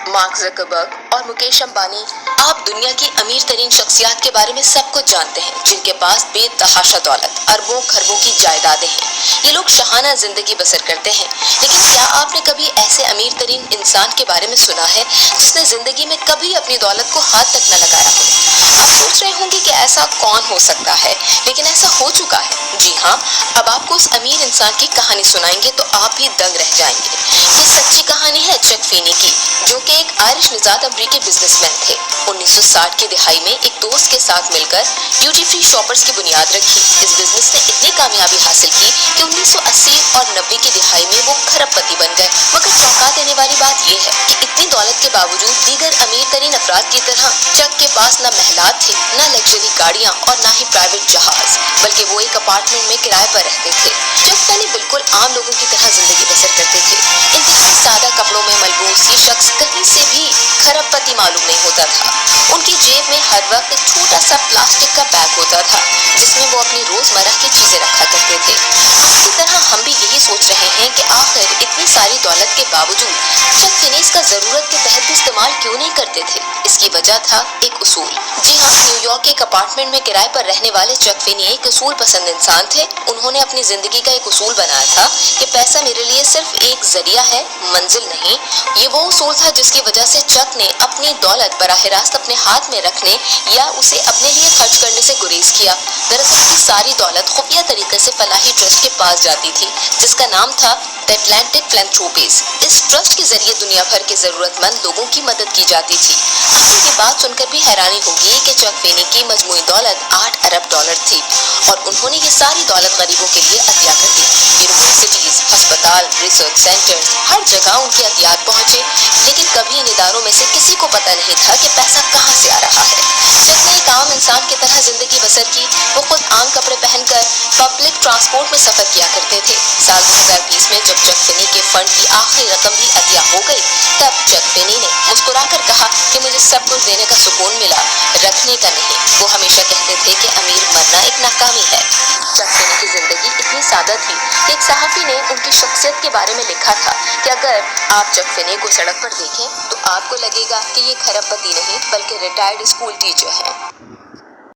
Mark Zuckerberg और मुकेश अंबानी, आप दुनिया की अमीर तरीन शख्सियत के बारे में सब कुछ जानते हैं, जिनके पास बेतहाशा दौलत, अरबों खरबों की जायदादें हैं। ये लोग शहाना जिंदगी बसर करते हैं, लेकिन क्या आपने कभी ऐसे अमीर तरीन इंसान के बारे में सुना है जिसने जिंदगी में कभी अपनी दौलत को हाथ तक न लगाया हो? आप सोच रहे होंगे कि ऐसा कौन हो सकता है, लेकिन ऐसा हो चुका है। जी हाँ, अब आपको उस अमीर इंसान की कहानी सुनाएंगे तो आप भी दंग रह जाएंगे। ये सच्ची कहानी है चक फीनी की, जो कि एक आयरिश निजात अमरीकी बिजनेसमैन थे। 1960 की दिहाई में एक दोस्त के साथ मिलकर ड्यूटी फ्री शॉपर्स की बुनियाद रखी। इस बिजनेस ने इतनी कामयाबी हासिल की कि 1980 और 90 की दिहाई में वो खरबपति बन गए। मगर चौंका देने वाली बात यह है कि इतनी दौलत के बावजूद दीगर अमीर तरीन अफराद की तरह चक के पास न महलात थे, न लग्जरी गाड़ियाँ और न ही प्राइवेट जहाज, बल्कि वो एक अपार्टमेंट में किराए पर रहते थे। चक फीनी बिल्कुल आम लोगों की तरह जिंदगी बसर करते थे। इंतहाई सादा कपड़ों में मलबूस ये शख्स कहीं से भी खरबपति मालूम नहीं होता था। उनकी जेब में हर वक्त एक छोटा सा प्लास्टिक का बैग होता था, जिसमें वो अपनी रोजमर्रा की चीजें रखा करते थे। इसी तरह हम भी यही सोच रहे हैं कि आखिर इतनी सारी दौलत के बावजूद चक फीनी इसका जरूरत के तहत भी इस्तेमाल क्यों नहीं करते थे। इसकी वजह था एक उसूल। जी हाँ, न्यूयॉर्क के एक अपार्टमेंट में किराए पर रहने वाले चक फीनी एक उसूल पसंद इंसान थे। उन्होंने अपनी जिंदगी का एक उसूल बनाया था कि पैसा मेरे लिए सिर्फ एक जरिया है, मंजिल नहीं। ये वो उसूल था जिसकी वजह से चक ने अपनी दौलत बराह रास्त अपने हाथ में रखने या उसे अपने लिए खर्च करने से गुरेज किया। दरअसल उसकी सारी दौलत खुफिया तरीके से फलाही ट्रस्ट के पास जाती थी, जिसका नाम था द अटलांटिक फिलैंथ्रोपीज। इस ट्रस्ट के जरिए दुनिया भर के जरूरतमंद लोगों की मदद की जाती थी। आपको ये बात सुनकर भी हैरानी होगी कि चक फीनी की मजमूई दौलत 8 अरब डॉलर थी और उन्होंने ये सारी दौलत गरीबों के लिए अतिया कर दी। यूनिवर्सिटीज, अस्पताल, रिसर्च सेंटर्स, हर जगह उनके अतियात पहुंचे, लेकिन कभी इन इदारों में से किसी को पता नहीं था कि पैसा कहाँ से आ रहा है। चक ने एक आम इंसान की तरह जिंदगी बसर की। वो खुद आम कपड़े पहनकर पब्लिक ट्रांसपोर्ट में सफर किया करते थे। साल 2020 में जब चक फीनी के फंड की आखिरी रकम भी अतिया हो गई, तब चक फीनी ने मुस्कुराकर कहा कि मुझे सब कुछ देने का सुकून मिला, रखने का नहीं। वो हमेशा कहते थे कि अमीर बनना एक नाकामी है। चक फीनी की जिंदगी इतनी सादा थी कि एक सहाफी ने उनकी शख्सियत के बारे में लिखा था कि अगर आप चक फीनी को सड़क पर देखें तो आपको लगेगा कि ये खरबपति नहीं बल्कि रिटायर्ड स्कूल टीचर हैं।